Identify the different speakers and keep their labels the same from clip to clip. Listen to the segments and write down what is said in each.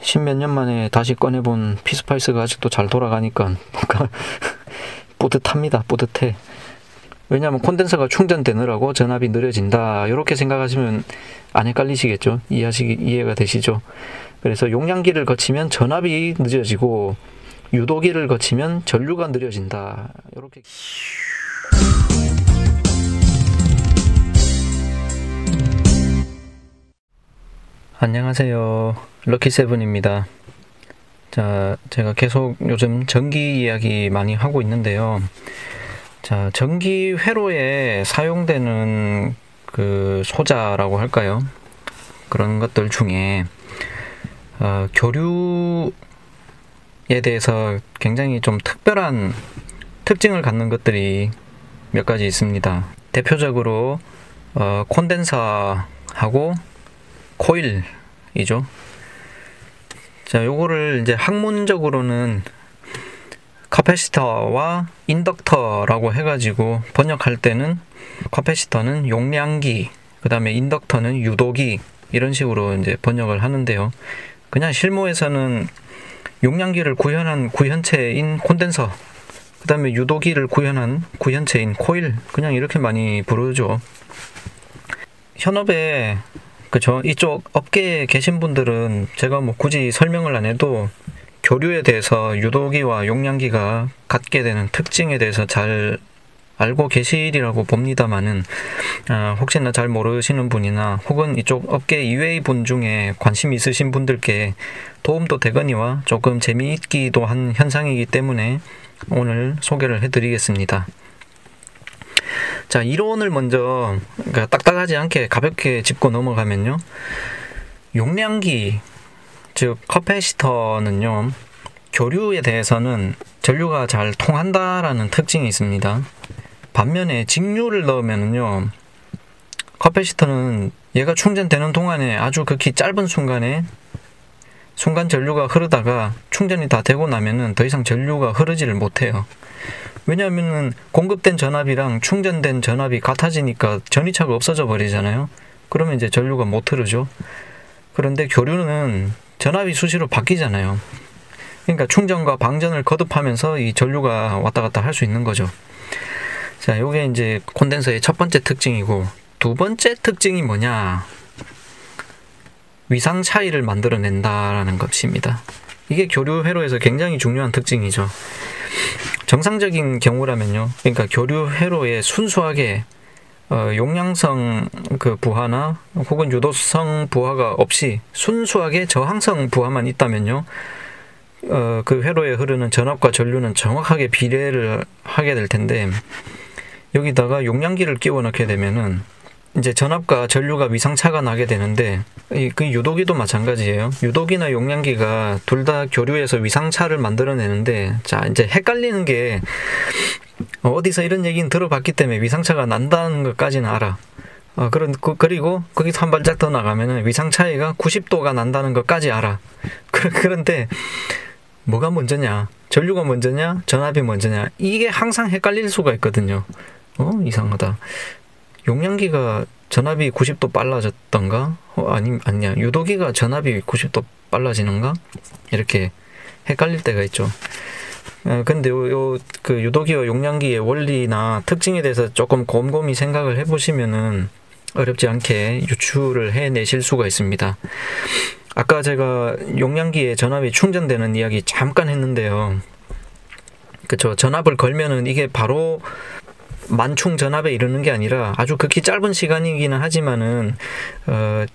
Speaker 1: 십몇 년 만에 다시 꺼내본 피스파이스가 아직도 잘 돌아가니까 뭔가 뿌듯합니다. 뿌듯해. 왜냐하면 콘덴서가 충전되느라고 전압이 느려진다. 이렇게 생각하시면 안 헷갈리시겠죠? 이해가 되시죠? 그래서 용량기를 거치면 전압이 늦어지고 유도기를 거치면 전류가 느려진다. 이렇게. 안녕하세요. 럭키세븐입니다. 자, 제가 계속 요즘 전기 이야기 많이 하고 있는데요. 자, 전기 회로에 사용되는 그 소자라고 할까요? 그런 것들 중에 교류에 대해서 굉장히 좀 특별한 특징을 갖는 것들이 몇 가지 있습니다. 대표적으로 콘덴서하고 코일이죠. 자, 요거를 이제 학문적으로는 카패시터와 인덕터라고 해가지고 번역할 때는 카패시터는 용량기, 그 다음에 인덕터는 유도기, 이런 식으로 이제 번역을 하는데요. 그냥 실무에서는 용량기를 구현한 구현체인 콘덴서, 그 다음에 유도기를 구현한 구현체인 코일, 그냥 이렇게 많이 부르죠. 현업에 그쵸, 이쪽 업계에 계신 분들은 제가 뭐 굳이 설명을 안 해도 교류에 대해서 유도기와 용량기가 갖게 되는 특징에 대해서 잘 알고 계시리라고 봅니다만은 혹시나 잘 모르시는 분이나 혹은 이쪽 업계 이외의 분 중에 관심 있으신 분들께 도움도 되거니와 조금 재미있기도 한 현상이기 때문에 오늘 소개를 해드리겠습니다. 자, 이론을 먼저 그러니까 딱딱하지 않게 가볍게 짚고 넘어가면요. 용량기, 즉 커패시터는요. 교류에 대해서는 전류가 잘 통한다라는 특징이 있습니다. 반면에 직류를 넣으면요. 커패시터는 얘가 충전되는 동안에 아주 극히 짧은 순간 전류가 흐르다가 충전이 다 되고 나면은 더 이상 전류가 흐르지를 못해요. 왜냐하면 공급된 전압이랑 충전된 전압이 같아지니까 전이차가 없어져 버리잖아요. 그러면 이제 전류가 못 흐르죠. 그런데 교류는 전압이 수시로 바뀌잖아요. 그러니까 충전과 방전을 거듭하면서 이 전류가 왔다 갔다 할 수 있는 거죠. 자, 요게 이제 콘덴서의 첫 번째 특징이고, 두 번째 특징이 뭐냐? 위상 차이를 만들어낸다라는 것입니다. 이게 교류 회로에서 굉장히 중요한 특징이죠. 정상적인 경우라면요. 그러니까 교류 회로에 순수하게 용량성 그 부하나 혹은 유도성 부하가 없이 순수하게 저항성 부하만 있다면요. 그 회로에 흐르는 전압과 전류는 정확하게 비례를 하게 될 텐데, 여기다가 용량기를 끼워 넣게 되면은 이제 전압과 전류가 위상차가 나게 되는데, 그 유도기도 마찬가지예요. 유도기나 용량기가 둘 다 교류에서 위상차를 만들어내는데, 자, 이제 헷갈리는 게 어디서 이런 얘기는 들어봤기 때문에 위상차가 난다는 것까지는 알아. 그리고 거기서 한 발짝 더 나가면은 위상차이가 90도가 난다는 것까지 알아. 그런데 뭐가 먼저냐? 전류가 먼저냐? 전압이 먼저냐? 이게 항상 헷갈릴 수가 있거든요. 이상하다. 용량기가 전압이 90도 빨라졌던가? 아니야. 유도기가 전압이 90도 빨라지는가? 이렇게 헷갈릴 때가 있죠. 근데 그 유도기와 용량기의 원리나 특징에 대해서 조금 곰곰이 생각을 해보시면은 어렵지 않게 유추를 해내실 수가 있습니다. 아까 제가 용량기에 전압이 충전되는 이야기 잠깐 했는데요. 그쵸. 전압을 걸면은 이게 바로 만충 전압에 이르는 게 아니라 아주 극히 짧은 시간이기는 하지만은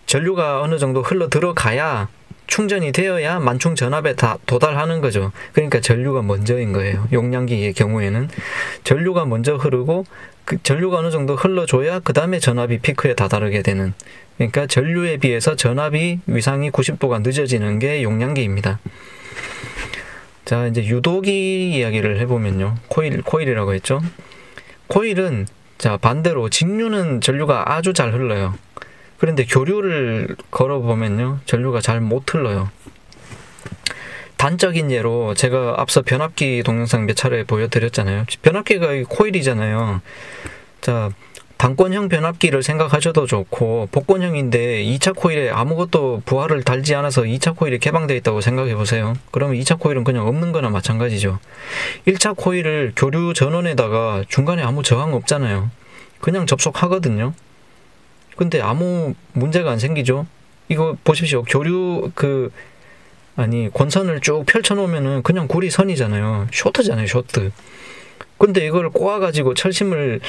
Speaker 1: 전류가 어느 정도 흘러 들어가야 충전이 되어야 만충 전압에 다 도달하는 거죠. 그러니까 전류가 먼저인 거예요. 용량기의 경우에는 전류가 먼저 흐르고 그 전류가 어느 정도 흘러줘야 그 다음에 전압이 피크에 다다르게 되는, 그러니까 전류에 비해서 전압이 위상이 90도가 늦어지는 게 용량기입니다. 자, 이제 유도기 이야기를 해보면요. 코일이라고 했죠. 코일은 자 반대로 직류는 전류가 아주 잘 흘러요. 그런데 교류를 걸어보면요. 전류가 잘 못 흘러요. 단적인 예로 제가 앞서 변압기 동영상 몇 차례 보여드렸잖아요. 변압기가 코일이잖아요. 자, 단권형 변압기를 생각하셔도 좋고 복권형인데 2차 코일에 아무것도 부하를 달지 않아서 2차 코일이 개방되어 있다고 생각해 보세요. 그러면 2차 코일은 그냥 없는 거나 마찬가지죠. 1차 코일을 교류 전원에다가 중간에 아무 저항 없잖아요. 그냥 접속하거든요. 근데 아무 문제가 안 생기죠. 이거 보십시오. 권선을 쭉 펼쳐놓으면은 그냥 구리 선이잖아요. 쇼트잖아요, 쇼트. 근데 이걸 꼬아가지고 철심을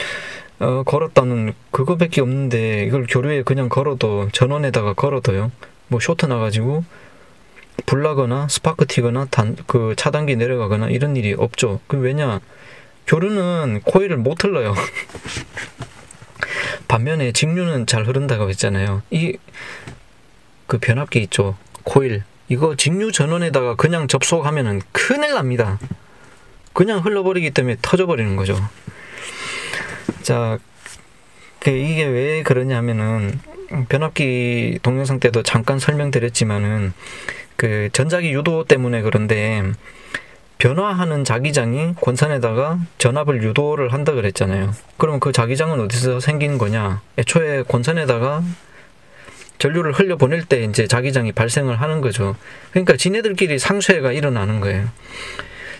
Speaker 1: 걸었다는 그거밖에 없는데 이걸 교류에 그냥 걸어도 전원에다가 걸어도요. 뭐 쇼트 나가지고 불나거나 스파크 튀거나 차단기 내려가거나 이런 일이 없죠. 왜냐? 교류는 코일을 못 흘러요. 반면에 직류는 잘 흐른다고 했잖아요. 그 변압기 있죠. 코일. 이거 직류 전원에다가 그냥 접속하면은 큰일 납니다. 그냥 흘러버리기 때문에 터져버리는 거죠. 자, 이게 왜 그러냐면은 변압기 동영상 때도 잠깐 설명드렸지만은 그 전자기 유도 때문에 그런데 변화하는 자기장이 권선에다가 전압을 유도를 한다 그랬잖아요. 그러면 그 자기장은 어디서 생기는 거냐? 애초에 권선에다가 전류를 흘려보낼 때 이제 자기장이 발생을 하는 거죠. 그러니까 지네들끼리 상쇄가 일어나는 거예요.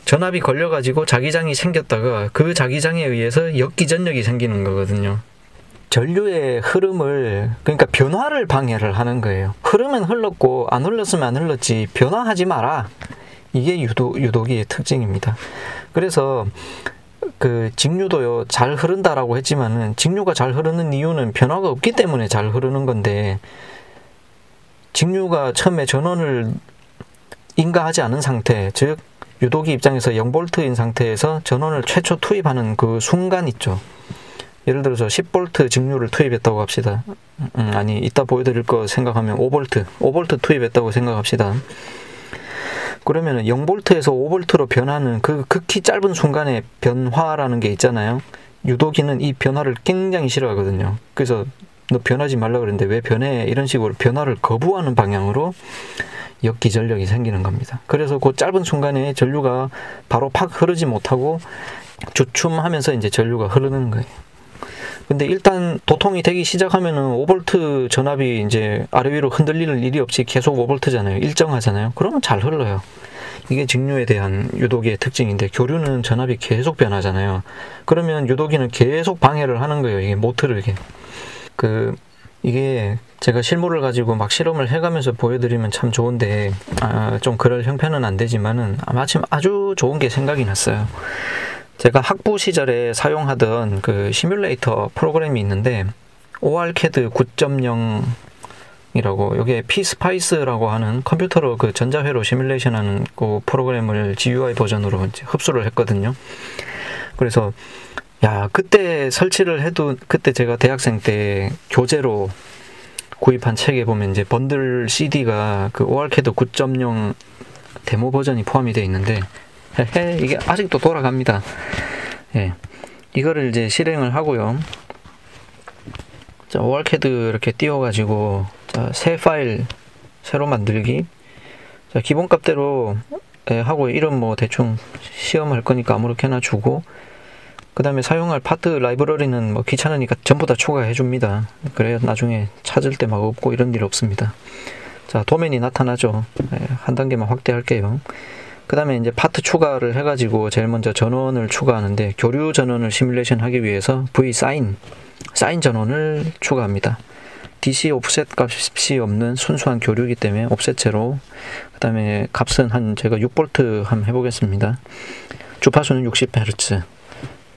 Speaker 1: 전압이 걸려가지고 자기장이 생겼다가 그 자기장에 의해서 역기전력이 생기는 거거든요. 전류의 흐름을, 그러니까 변화를 방해를 하는 거예요. 흐르면 흘렀고 안 흘렀으면 안 흘렀지 변화하지 마라. 이게 유도기의 특징입니다. 그래서 그 직류도요 잘 흐른다라고 했지만은 직류가 잘 흐르는 이유는 변화가 없기 때문에 잘 흐르는 건데, 직류가 처음에 전원을 인가하지 않은 상태, 즉 유도기 입장에서 0V인 상태에서 전원을 최초 투입하는 그 순간 있죠. 예를 들어서 10V 직류를 투입했다고 합시다. 이따 보여드릴 거 생각하면 5V 투입했다고 생각합시다. 그러면 0V에서 5V로 변하는 그 극히 짧은 순간의 변화라는 게 있잖아요. 유도기는 이 변화를 굉장히 싫어하거든요. 그래서 너 변하지 말라 그랬는데 왜 변해? 이런 식으로 변화를 거부하는 방향으로 역기전력이 생기는 겁니다. 그래서 그 짧은 순간에 전류가 바로 팍 흐르지 못하고 주춤하면서 이제 전류가 흐르는 거예요. 근데 일단 도통이 되기 시작하면은 5V 전압이 이제 아래 위로 흔들리는 일이 없이 계속 5V잖아요. 일정하잖아요. 그러면 잘 흘러요. 이게 직류에 대한 유도기의 특징인데, 교류는 전압이 계속 변하잖아요. 그러면 유도기는 계속 방해를 하는 거예요. 이게 못 흐르게. 이게 제가 실물을 가지고 막 실험을 해가면서 보여드리면 참 좋은데, 좀 그럴 형편은 안 되지만은 마침 아주 좋은 게 생각이 났어요. 제가 학부 시절에 사용하던 그 시뮬레이터 프로그램이 있는데, ORCAD 9.0이라고, 여기에 PSpice라고 하는 컴퓨터로 그 전자회로 시뮬레이션하는 그 프로그램을 GUI 버전으로 이제 흡수를 했거든요. 그래서 그때 설치를 해도, 그때 제가 대학생 때 교재로 구입한 책에 보면 이제 번들 CD가 그 ORCAD 9.0 데모 버전이 포함이 되어 있는데, 이게 아직도 돌아갑니다. 예, 이거를 이제 실행을 하고요. 자, ORCAD 이렇게 띄워가지고, 자, 새 파일 새로 만들기. 자, 기본값대로 하고, 이름 뭐 대충 시험할 거니까 아무렇게나 주고, 그 다음에 사용할 파트 라이브러리는 뭐 귀찮으니까 전부 다 추가해 줍니다. 그래야 나중에 찾을 때 막 없고 이런 일 없습니다. 자, 도면이 나타나죠. 한 단계만 확대할게요. 그 다음에 이제 파트 추가를 해가지고 제일 먼저 전원을 추가하는데, 교류 전원을 시뮬레이션 하기 위해서 사인 전원을 추가합니다. DC 오프셋 값이 없는 순수한 교류이기 때문에 오프셋제로, 그 다음에 값은 제가 6V 한번 해보겠습니다. 주파수는 60Hz.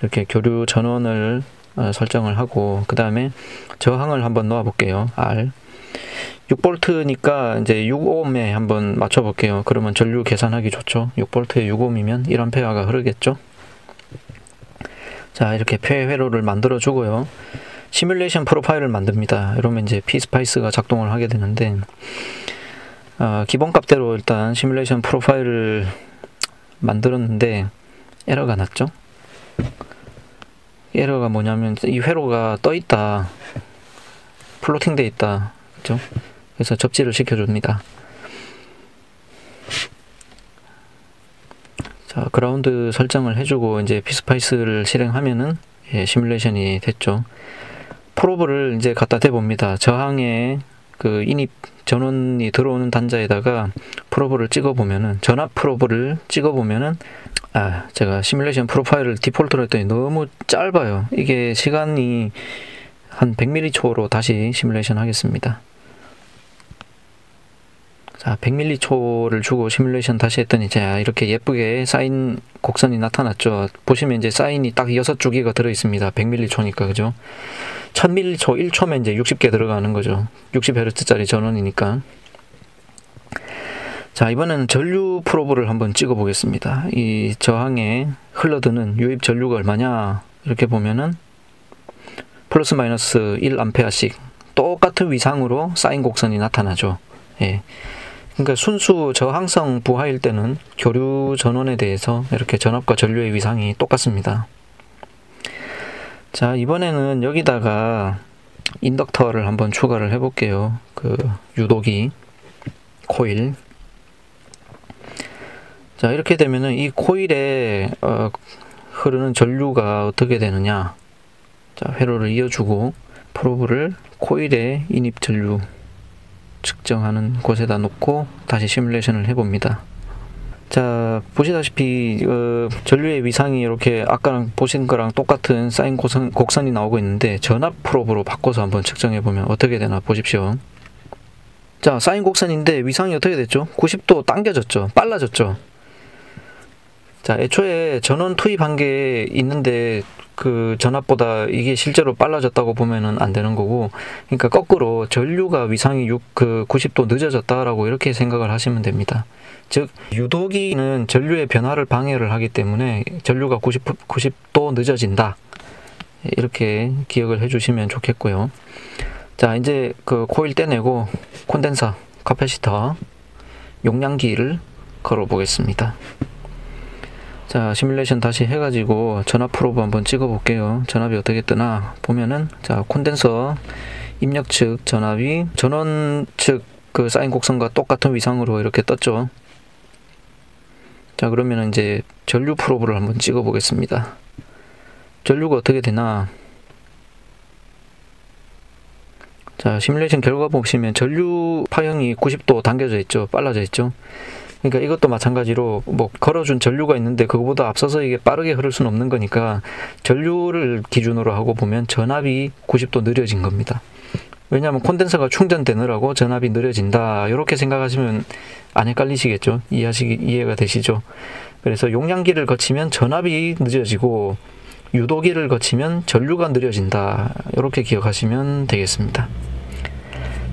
Speaker 1: 이렇게 교류 전원을 설정을 하고, 그 다음에 저항을 한번 놓아 볼게요. R 6V니까 이제 6ohm에 한번 맞춰 볼게요. 그러면 전류 계산하기 좋죠. 6V에 6ohm이면 1A가 흐르겠죠. 자, 이렇게 폐회로를 만들어 주고요. 시뮬레이션 프로파일을 만듭니다. 이러면 이제 PSpice가 작동을 하게 되는데, 기본값대로 일단 시뮬레이션 프로파일을 만들었는데 에러가 났죠. 에러가 뭐냐면 이 회로가 떠 있다, 플로팅 돼 있다, 그죠? 그래서 접지를 시켜줍니다. 자, 그라운드 설정을 해주고 이제 PSpice를 실행하면은 시뮬레이션이 됐죠. 프로브를 이제 갖다 대봅니다. 저항에 그 인입 전원이 들어오는 단자에다가 프로브를 찍어보면은, 전압 프로브를 찍어보면은, 제가 시뮬레이션 프로파일을 디폴트로 했더니 너무 짧아요. 이게 시간이 한 100mH로 다시 시뮬레이션 하겠습니다. 자, 100mH를 주고 시뮬레이션 다시 했더니, 자, 이렇게 예쁘게 사인 곡선이 나타났죠. 보시면 이제 사인이 딱 6주기가 들어있습니다. 100mH니까, 그죠? 1000mH, 1초면 이제 60개 들어가는 거죠. 60Hz짜리 전원이니까. 자, 이번에는 전류 프로브를 한번 찍어 보겠습니다. 이 저항에 흘러드는 유입 전류가 얼마냐, 이렇게 보면은 플러스 마이너스 1A씩 똑같은 위상으로 사인 곡선이 나타나죠. 예. 그러니까 순수 저항성 부하일 때는 교류 전원에 대해서 이렇게 전압과 전류의 위상이 똑같습니다. 자, 이번에는 여기다가 인덕터를 한번 추가를 해 볼게요. 그 유도기 코일. 자, 이렇게 되면은 이 코일에 흐르는 전류가 어떻게 되느냐. 자, 회로를 이어주고 프로브를 코일에 인입 전류 측정하는 곳에다 놓고 다시 시뮬레이션을 해봅니다. 자, 보시다시피 전류의 위상이 이렇게 아까랑 보신 거랑 똑같은 사인 곡선이 나오고 있는데, 전압 프로브로 바꿔서 한번 측정해보면 어떻게 되나 보십시오. 자, 사인 곡선인데 위상이 어떻게 됐죠? 90도 당겨졌죠? 빨라졌죠? 자, 애초에 전원 투입한 게 있는데 그 전압보다 이게 실제로 빨라졌다고 보면은 안 되는 거고, 그러니까 거꾸로 전류가 위상이 90도 늦어졌다라고 이렇게 생각을 하시면 됩니다. 즉, 유도기는 전류의 변화를 방해를 하기 때문에 전류가 90도 늦어진다, 이렇게 기억을 해주시면 좋겠고요. 자, 이제 그 코일 떼내고 콘덴서, 카패시터, 용량기를 걸어 보겠습니다. 자, 시뮬레이션 다시 해가지고 전압 프로브 한번 찍어 볼게요. 전압이 어떻게 뜨나 보면은, 자, 콘덴서 입력 측 전압이 전원 측 그 사인 곡선과 똑같은 위상으로 이렇게 떴죠. 자, 그러면 이제 전류 프로브를 한번 찍어 보겠습니다. 전류가 어떻게 되나. 자, 시뮬레이션 결과 보시면 전류 파형이 90도 당겨져 있죠. 빨라져 있죠. 그러니까 이것도 마찬가지로 뭐 걸어준 전류가 있는데 그거보다 앞서서 이게 빠르게 흐를 수는 없는 거니까 전류를 기준으로 하고 보면 전압이 90도 느려진 겁니다. 왜냐하면 콘덴서가 충전되느라고 전압이 느려진다, 이렇게 생각하시면 안 헷갈리시겠죠? 이해가 되시죠? 그래서 용량기를 거치면 전압이 늦어지고 유도기를 거치면 전류가 느려진다, 이렇게 기억하시면 되겠습니다.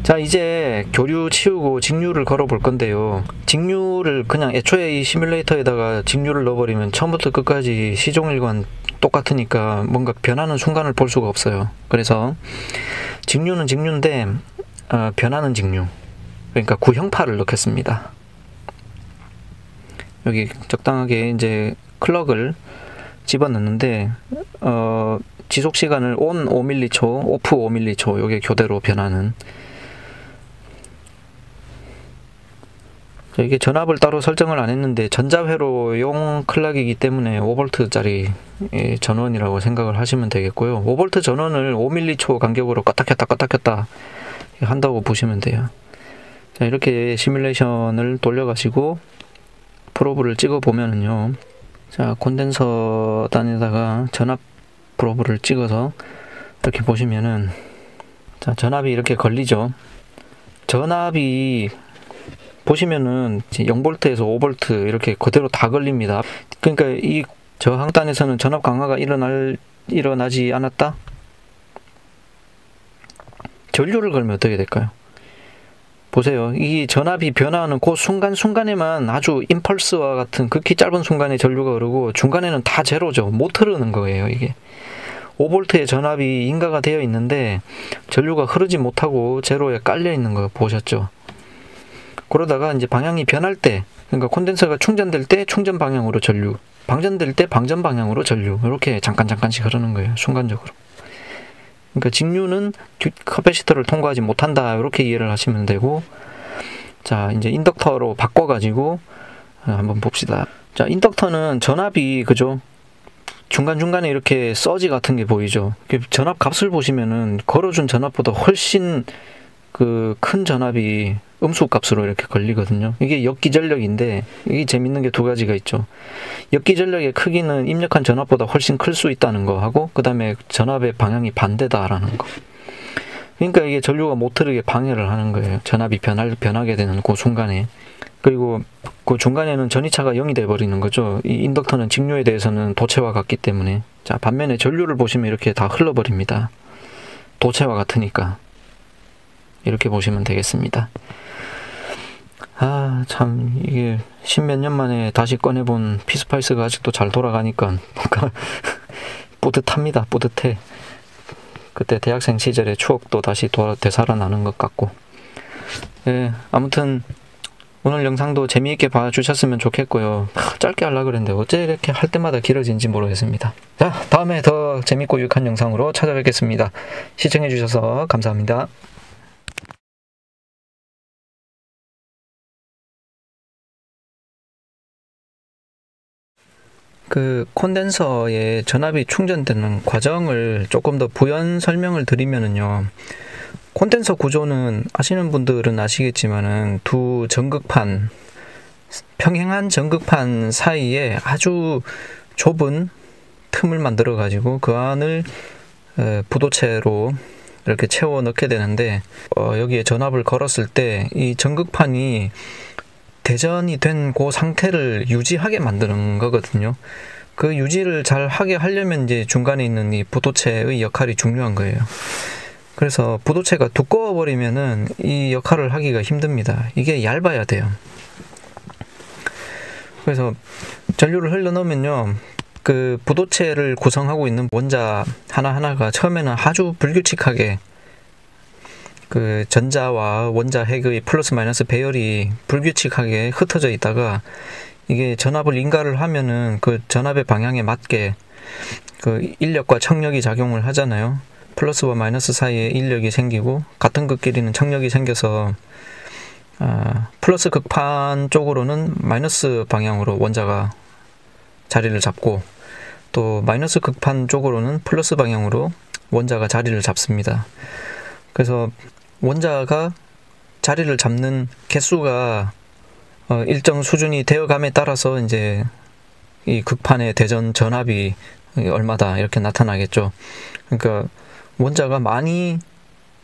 Speaker 1: 자, 이제 교류 치우고 직류를 걸어 볼 건데요. 직류를 그냥 애초에 이 시뮬레이터에다가 직류를 넣어버리면 처음부터 끝까지 시종일관 똑같으니까 뭔가 변하는 순간을 볼 수가 없어요. 그래서 직류는 직류인데 변하는 직류, 그러니까 구형파를 넣겠습니다. 여기 적당하게 이제 클럭을 집어넣는데 지속시간을 ON 5mH, OFF 5mH, 요게 교대로 변하는. 이게 전압을 따로 설정을 안 했는데 전자회로용 클락이기 때문에 5V짜리 전원이라고 생각을 하시면 되겠고요. 5V 전원을 5mH 간격으로 껐다 켰다 한다고 보시면 돼요. 자, 이렇게 시뮬레이션을 돌려가시고 프로브를 찍어 보면은요. 자, 콘덴서 단에다가 전압 프로브를 찍어서 이렇게 보시면은, 자, 전압이 이렇게 걸리죠. 전압이 보시면은 0V에서 5V 이렇게 그대로 다 걸립니다. 그러니까 이 저항단에서는 전압 강화가 일어나지 않았다? 전류를 걸면 어떻게 될까요? 보세요. 이 전압이 변화하는 그 순간순간에만 아주 임펄스와 같은 극히 짧은 순간에 전류가 흐르고 중간에는 다 제로죠. 못 흐르는 거예요, 이게. 5V의 전압이 인가가 되어 있는데 전류가 흐르지 못하고 제로에 깔려 있는 거 보셨죠? 그러다가 이제 방향이 변할 때, 그러니까 콘덴서가 충전될 때 충전 방향으로 전류, 방전될 때 방전 방향으로 전류, 이렇게 잠깐씩 흐르는 거예요, 순간적으로. 그러니까 직류는 카패시터를 통과하지 못한다, 이렇게 이해를 하시면 되고, 자, 이제 인덕터로 바꿔가지고 한번 봅시다. 자, 인덕터는 전압이, 그죠? 중간중간에 이렇게 서지 같은 게 보이죠. 전압 값을 보시면은 걸어준 전압보다 훨씬 그 큰 전압이 음수 값으로 이렇게 걸리거든요. 이게 역기전력인데 이게 재밌는 게 두 가지가 있죠. 역기전력의 크기는 입력한 전압보다 훨씬 클 수 있다는 거 하고, 그 다음에 전압의 방향이 반대다라는 거. 그러니까 이게 전류가 못 흐르게 방해를 하는 거예요. 전압이 변하게 되는 그 순간에. 그리고 그 중간에는 전이차가 0이 돼버리는 거죠. 이 인덕터는 직류에 대해서는 도체와 같기 때문에. 자, 반면에 전류를 보시면 이렇게 다 흘러버립니다. 도체와 같으니까. 이렇게 보시면 되겠습니다. 아, 참 이게 십몇 년 만에 다시 꺼내본 피스파이스가 아직도 잘 돌아가니까 뭔가 뿌듯합니다. 뿌듯해. 그때 대학생 시절의 추억도 다시 되살아나는 것 같고. 예, 아무튼 오늘 영상도 재미있게 봐주셨으면 좋겠고요. 짧게 하려고 그랬는데 어째 이렇게 할 때마다 길어진지 모르겠습니다. 자, 다음에 더 재밌고 유익한 영상으로 찾아뵙겠습니다. 시청해주셔서 감사합니다. 그 콘덴서에 전압이 충전되는 과정을 조금 더 부연 설명을 드리면은요. 콘덴서 구조는 아시는 분들은 아시겠지만은 두 전극판, 평행한 전극판 사이에 아주 좁은 틈을 만들어 가지고 그 안을 부도체로 이렇게 채워 넣게 되는데, 여기에 전압을 걸었을 때 이 전극판이 대전이 된 그 상태를 유지하게 만드는 거거든요. 그 유지를 잘 하게 하려면 이제 중간에 있는 이 부도체의 역할이 중요한 거예요. 그래서 부도체가 두꺼워 버리면은 이 역할을 하기가 힘듭니다. 이게 얇아야 돼요. 그래서 전류를 흘러 넣으면요, 그 부도체를 구성하고 있는 원자 하나하나가 처음에는 아주 불규칙하게 그 전자와 원자 핵의 플러스 마이너스 배열이 불규칙하게 흩어져 있다가 이게 전압을 인가를 하면은 그 전압의 방향에 맞게 그 인력과 청력이 작용을 하잖아요. 플러스와 마이너스 사이에 인력이 생기고 같은 극끼리는 청력이 생겨서 플러스 극판 쪽으로는 마이너스 방향으로 원자가 자리를 잡고, 또 마이너스 극판 쪽으로는 플러스 방향으로 원자가 자리를 잡습니다. 그래서 원자가 자리를 잡는 개수가 일정 수준이 되어감에 따라서 이제 이 극판의 대전 전압이 얼마다 이렇게 나타나겠죠. 그러니까 원자가 많이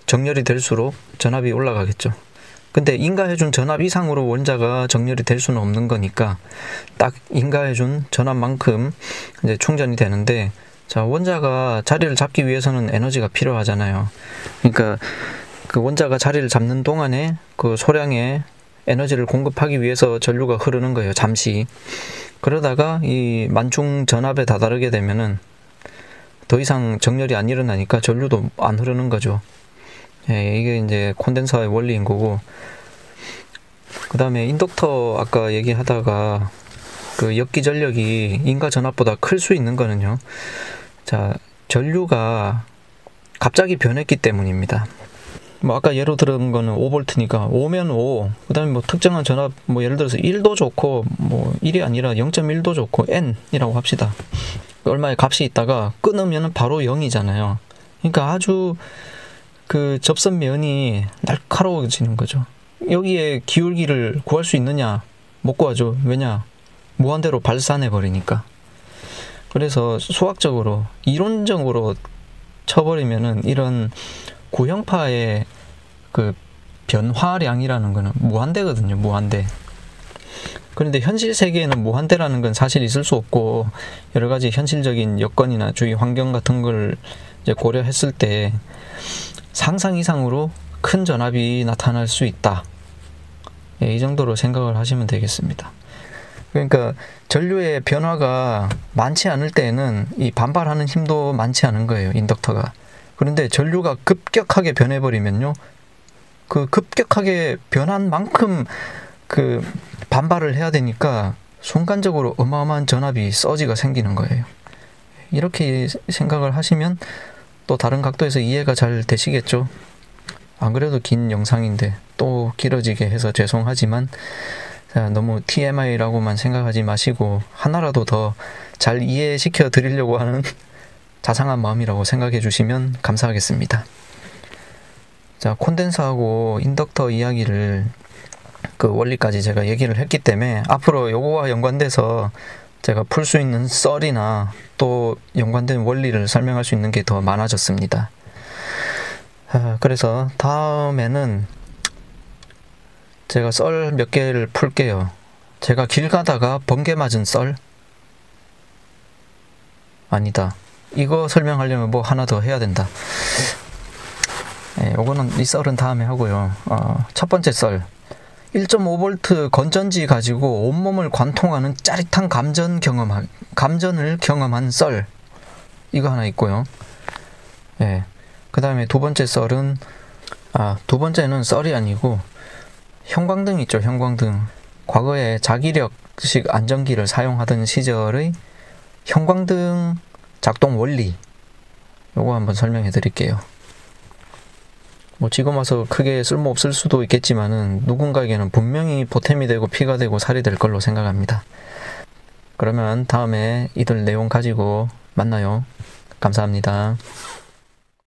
Speaker 1: 정렬이 될수록 전압이 올라가겠죠. 근데 인가해준 전압 이상으로 원자가 정렬이 될 수는 없는 거니까 딱 인가해준 전압만큼 이제 충전이 되는데, 자, 원자가 자리를 잡기 위해서는 에너지가 필요하잖아요. 그러니까 그 원자가 자리를 잡는 동안에 그 소량의 에너지를 공급하기 위해서 전류가 흐르는 거예요, 잠시. 그러다가 이 만충 전압에 다다르게 되면은 더 이상 정렬이 안 일어나니까 전류도 안 흐르는 거죠. 예, 이게 이제 콘덴서의 원리인 거고. 그 다음에 인덕터 아까 얘기하다가 그 역기전력이 인가 전압보다 클 수 있는 거는요, 자, 전류가 갑자기 변했기 때문입니다. 뭐 아까 예로 들은 거는 5V니까 5면 5, 그 다음에 뭐 특정한 전압, 뭐 예를 들어서 1도 좋고, 뭐 1이 아니라 0.1도 좋고 N이라고 합시다. 얼마의 값이 있다가 끊으면 바로 0이잖아요. 그러니까 아주 그 접선면이 날카로워지는 거죠. 여기에 기울기를 구할 수 있느냐? 못 구하죠. 왜냐? 무한대로 발산해 버리니까. 그래서 수학적으로, 이론적으로 쳐버리면은 이런 구형파의 그 변화량이라는 거는 무한대거든요. 무한대. 그런데 현실 세계에는 무한대라는 건 사실 있을 수 없고, 여러 가지 현실적인 여건이나 주위 환경 같은 걸 이제 고려했을 때 상상 이상으로 큰 전압이 나타날 수 있다. 예, 이 정도로 생각을 하시면 되겠습니다. 그러니까 전류의 변화가 많지 않을 때에는 이 반발하는 힘도 많지 않은 거예요, 인덕터가. 그런데 전류가 급격하게 변해버리면요, 그 급격하게 변한 만큼 그 반발을 해야 되니까 순간적으로 어마어마한 전압이 서지가 생기는 거예요. 이렇게 생각을 하시면 또 다른 각도에서 이해가 잘 되시겠죠. 안 그래도 긴 영상인데 또 길어지게 해서 죄송하지만, 너무 TMI라고만 생각하지 마시고 하나라도 더 잘 이해시켜 드리려고 하는 자상한 마음이라고 생각해 주시면 감사하겠습니다. 자, 콘덴서하고 인덕터 이야기를 그 원리까지 제가 얘기를 했기 때문에 앞으로 요거와 연관돼서 제가 풀 수 있는 썰이나 또 연관된 원리를 설명할 수 있는 게 더 많아졌습니다. 그래서 다음에는 제가 썰 몇 개를 풀게요. 제가 길 가다가 번개 맞은 썰? 아니다. 이거 설명하려면 뭐 하나 더 해야 된다. 요거는 이 썰은 다음에 하고요. 첫 번째 썰. 1.5V 건전지 가지고 온몸을 관통하는 짜릿한 감전을 경험한 썰. 이거 하나 있고요. 그 다음에 두 번째 썰은, 두 번째는 썰이 아니고, 형광등 있죠, 형광등. 과거에 자기력식 안전기를 사용하던 시절의 형광등 작동 원리. 요거 한번 설명해 드릴게요. 뭐 지금 와서 크게 쓸모없을 수도 있겠지만은 누군가에게는 분명히 보탬이 되고 피가 되고 살이 될 걸로 생각합니다. 그러면 다음에 이들 내용 가지고 만나요. 감사합니다.